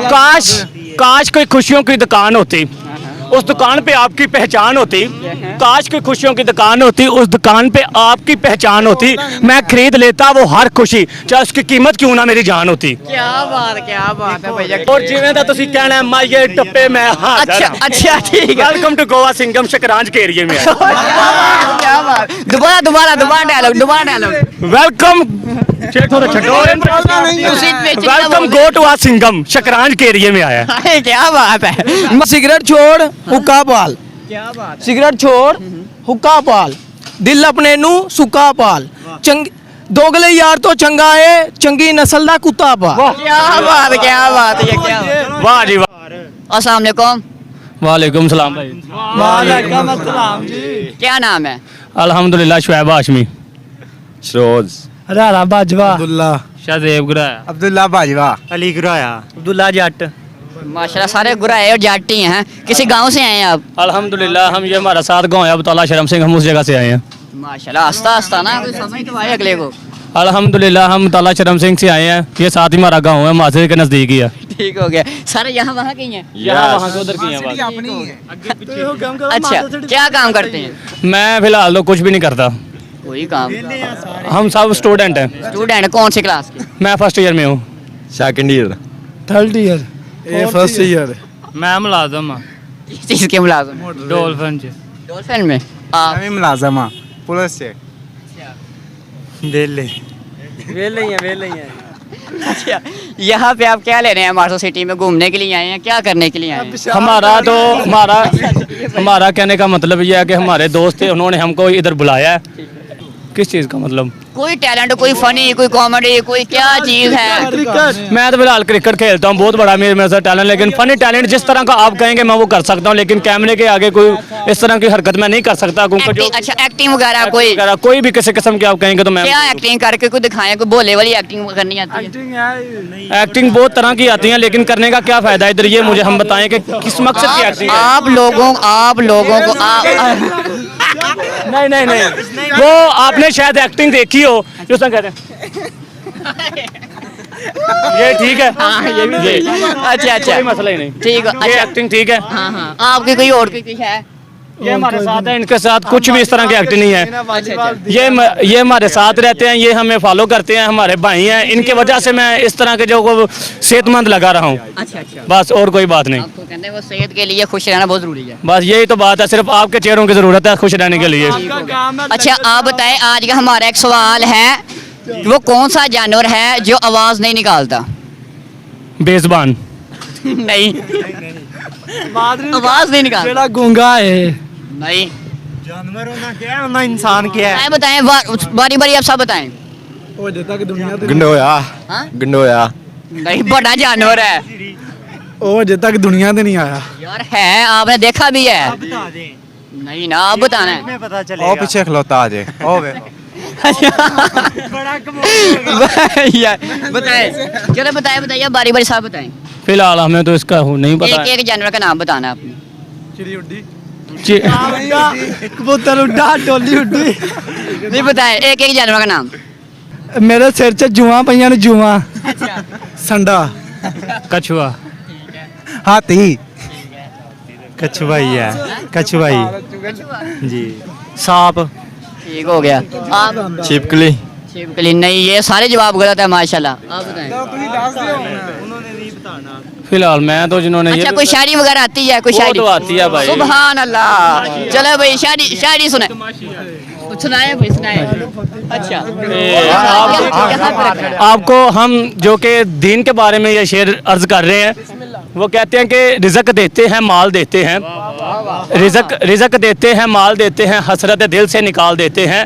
काश काश कोई खुशियों की दुकान होती, उस दुकान पे आपकी पहचान होती। काश कोई खुशियों की दुकान होती, उस दुकान पे आपकी पहचान होती। मैं खरीद लेता वो हर खुशी, चाहे उसकी कीमत क्यों ना मेरी जान होती। क्या बात है भैया। और जिवें दा तुसी कहना है माइये टप्पे मैं हाज़र अच्छा हां। अच्छा ठीक है। वेलकम टू गोवा सिंगम शकरांज के एरिए में है। क्या बात, दोबारा dialogue. Welcome welcome go to आ सिंगम शकरांज के एरिए में आया है। अरे क्या बात है। सिगरेट छोड़ हुक्का पाल, क्या बात। सिगरेट छोड़ हुक्का पाल, दिल अपने नू सुक्का पाल, चंगी दोगले यार तो चंगा है, चंगी नस्ल दा कुत्ता पाल। क्या बात ये क्या वाह जी वाह। अस्सलाम वालेकुम। वालेकुम सलाम भाई। वालेकुम अस्सलाम जी। क्या नाम है? अल्हम्दुलिल्लाह शुएब हाशमी। शरोज रारा बाजवा, अब्दुल्ला, शाहजेब गुराया, अब्दुल्ला बाजवा, अली गुराया, अब्दुल्ला जट। माशाल्लाह सारे गुराए और जाटी हैं। किसी गांव से आए हैं आप? अल्हम्दुलिल्लाह हम ये हमारा साथ गाँव है अबतौला शरम सिंह, हम उस जगह से आए हैं। माशाल्लाह आस्ता आस्ता ना कोई समझ तो आए अगले को। अल्हम्दुलिल्लाह हम ताला शरम सिंह से आए हैं, ये साथ ही हमारा गाँव है, मासे के नज़दीक ही है। ठीक हो गया। सारे यहाँ वहाँ के ही हैं? यहाँ वहाँ से उधर की हैं बात। अच्छा क्या काम करते हैं? मैं फिलहाल तो कुछ भी नहीं करता, कोई काम। हम सब स्टूडेंट हैं। स्टूडेंट कौन सी क्लास के? मैं फर्स्ट ईयर में हूँ। सेकंड ईयर, थर्ड ईयर, ए फर्स्ट ईयर। मैं मुलाजम हाँ, किस चीज़ के मुलाजिम? डॉल्फिन से। डॉल्फिन में आप? मैं मुलाजम हां पुलिस से। वेले अच्छा यहाँ पे आप क्या ले रहे हैं? मार्सो सिटी में घूमने के लिए आए हैं, क्या करने के लिए आए हैं? हमारा कहने का मतलब यह है कि हमारे दोस्त थे, उन्होंने हमको इधर बुलाया है। किस चीज़ का मतलब? कोई टैलेंट, कोई फनी, कोई कॉमेडी, कोई क्या चीज़ है? मैं तो फिलहाल क्रिकेट खेलता हूँ, बहुत बड़ा मेरे साथ टैलेंट, लेकिन फनी टैलेंट जिस तरह का आप कहेंगे मैं वो कर सकता हूँ, लेकिन कैमरे के आगे कोई इस तरह की हरकत मैं नहीं कर सकता क्योंकि जो अच्छा एक्टिंग वगैरह कोई भी किसी किस्म की आप कहेंगे तो मैं क्या एक्टिंग करके कोई दिखाएं, कोई बोले वाली एक्टिंग करनी आती है? एक्टिंग बहुत तरह की आती है, लेकिन करने का क्या फायदा? इधर ये मुझे हम बताएं कि किस मकसद की एक्टिंग है। आप लोगों को नहीं वो आपने शायद एक्टिंग देखी हो जो उसमें कहते हैं ये ठीक है। हाँ, ये भी अच्छा कोई मसला ही नहीं, ठीक है। ये अच्छा एक्टिंग ठीक है। हाँ आपकी कोई और कोई है? ये हमारे साथ है, इनके साथ कुछ भी इस तरह की एक्टिंग नहीं है। ये हमारे साथ रहते हैं, ये हमें फॉलो करते हैं, हमारे भाई हैं, इनके वजह से मैं इस तरह के जो सेहतमंद लगा रहा हूँ। अच्छा बस और कोई बात नहीं। आपको कहते हैं वो सेहत के लिए खुश रहना बहुत जरूरी है। बस यही तो बात है, सिर्फ आपके चेहरों की जरूरत है खुश रहने के लिए। अच्छा आप बताएं, आज का हमारा एक सवाल है, वो कौन सा जानवर है जो आवाज नहीं निकालता? बेज़बान। नहीं आवाज नहीं निकालता। जेड़ा गूंगा है। नहीं जानवर होना क्या है, होना इंसान क्या है? बताएं बारी बारी आप सब बताएं। ओ जता कि दुनिया ते गंडोया, हाँ? गंडोया, नहीं बड़ा जानवर है ओ जता कि दुनिया ते नहीं आया। यार, है आपने देखा भी है? नहीं ना, आप बताना है। ओ पीछे खलोता आ जाए ओ वे यार बताएं, चलो बताइए बारी बारी सब बताएं। फिलहाल हमें तो इसका नहीं पता है। एक जानवर का नाम बताना आपने। चिड़ी उड्डी, ची- कबूतर उड्डा, टोली उड्डी। नहीं बताएं, एक जानवर का नाम। मेरे सिर च जुआ पईयां ने जुआ। संडा, कछुआ, हाथी, कछुआ ही है, कछुआ ही जी। सांप, ठीक हो गया। आप? छिपकली, छिपकली नहीं, ये सारे जवाब गलत है माशाल्लाह। आप बताएं। फिलहाल मैं तो जिन्होंने अच्छा ये कोई शायरी वगैरह आती है? कोई वो शायरी तो आती है भाई। सुभान अल्लाह। चलो भाई शायरी सुनाए भाई, सुनाए। अच्छा यहाँ पे रखना है। आपको हम जो कि दीन के बारे में ये शेर अर्ज कर रहे हैं, वो कहते हैं कि रिज़्क देते हैं माल देते हैं, रिज़्क देते हैं माल देते हैं, हसरत दिल से निकाल देते हैं,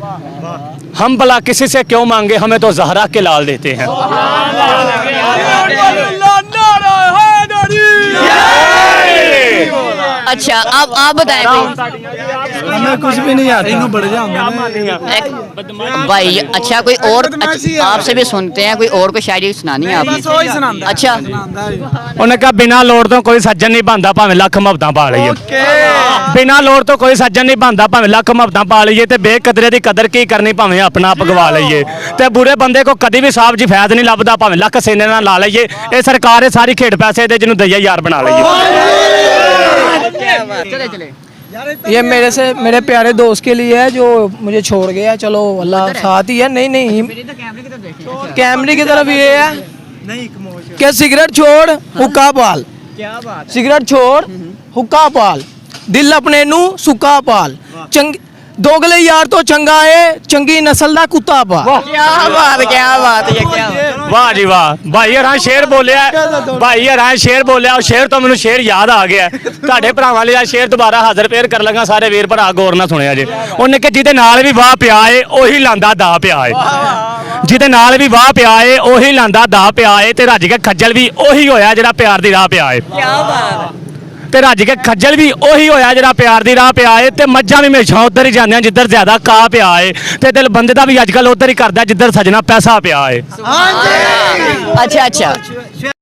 हम भला किसी से क्यों मांगे, हमें तो ज़हरा के लाल देते हैं। अच्छा अब आप बताएं भाई। हमें कुछ भी नहीं आता भाई अच्छा कोई और आपसे भी सुनते हैं, कोई और कोई शायरी सुनानी है आपने? अच्छा ਉਹਨੇ ਕਿਹਾ ਬਿਨਾ ਲੋੜ ਤੋਂ ਕੋਈ ਸੱਜਣ ਨਹੀਂ ਬਣਦਾ ਭਾਵੇਂ ਲੱਖ ਮੁਹੱਬਤਾਂ ਪਾ ਲਈਏ ਬਿਨਾ ਲੋੜ ਤੋਂ ਕੋਈ ਸੱਜਣ ਨਹੀਂ ਬਣਦਾ ਭਾਵੇਂ ਲੱਖ ਮੁਹੱਬਤਾਂ ਪਾ ਲਈਏ ਤੇ ਬੇਕਦਰੇ ਦੀ ਕਦਰ ਕੀ ਕਰਨੀ ਭਾਵੇਂ ਆਪਣਾ ਆਪ ਗਵਾ ਲਈਏ ਤੇ ਬੁਰੇ ਬੰਦੇ ਕੋ ਕਦੀ ਵੀ ਸਾਹਬ ਜੀ ਫੈਜ਼ ਨਹੀਂ ਲੱਭਦਾ ਭਾਵੇਂ ਲੱਖ ਸੀਨੇ ਨਾਲ ਲਾ ਲਈਏ ਇਹ ਸਰਕਾਰ ਇਹ ਸਾਰੀ ਖੇਡ ਪੈਸੇ ਦੇ ਜਿਹਨੂੰ ਦਈਆ ਯਾਰ ਬਣਾ ਲਈਏ चले चले ये मेरे प्यारे दोस्त के लिए है जो मुझे छोड़ गया। चलो अल्लाह साथ ही है। नहीं नहीं कैमरे की तरफ ये है कि सिगरेट छोड़ हुक्का पाल, सिगरेट छोड़ हुक्का पाल, दिल अपने नू सुक्का पाल, दोगले यार तो चंगा है चंगी नस्ल दा कुत्ता पाल। क्या बात है क्या ਵਾਹ ਜੀ ਵਾਹ ਭਾਈ ਹਰਾਂ ਸ਼ੇਰ ਬੋਲਿਆ ਭਾਈ ਹਰਾਂ ਸ਼ੇਰ ਬੋਲਿਆ ਉਹ ਸ਼ੇਰ ਤੋਂ ਮੈਨੂੰ ਸ਼ੇਰ ਯਾਦ ਆ ਗਿਆ ਤੁਹਾਡੇ ਭਰਾਵਾਂ ਲਈ ਆ ਸ਼ੇਰ ਦੁਬਾਰਾ ਹਾਜ਼ਰ ਫੇਰ ਕਰ ਲਗਾ ਸਾਰੇ ਵੀਰ ਭਰਾ ਗੌਰ ਨਾਲ ਸੁਣਿਆ ਜੇ ਉਹਨੇ ਕਿ ਜਿਹਦੇ ਨਾਲ ਵੀ ਵਾਹ ਪਿਆ ਏ ਉਹੀ ਲਾਂਦਾ ਦਾ ਪਿਆ ਏ ਜਿਹਦੇ ਨਾਲ ਵੀ ਵਾਹ ਪਿਆ ਏ ਉਹੀ ਲਾਂਦਾ ਦਾ ਪਿਆ ਏ ਤੇ ਰੱਜ ਕੇ ਖੱਜਲ ਵੀ ਉਹੀ ਹੋਇਆ ਜਿਹੜਾ ਪਿਆਰ ਦੀ ਰਾਹ ਪਿਆ ਏ ਤੇ ਰੱਜ ਕੇ ਖੱਜਲ ਵੀ ਉਹੀ ਹੋਇਆ ਜਿਹੜਾ ਪਿਆਰ ਦੀ ਰਾਹ ਪਿਆ ਏ ਤੇ ਮੱਝਾਂ ਵੀ ਹਮੇਸ਼ਾ ਉਧਰ ਹੀ ਜਾਂਦੀਆਂ ਜਿੱਧਰ ਜ਼ਿਆਦਾ ਕਾ ਪਿਆ ਏ ਤੇ ਦਿਲ ਬੰਦੇ ਦਾ ਵੀ ਅੱਜ ਕੱਲ ਉਧਰ ਹੀ ਕਰਦਾ ਜਿੱਧਰ ਸਜਣਾ ਪੈਸਾ ਪਿਆ ਏ अच्छा अच्छा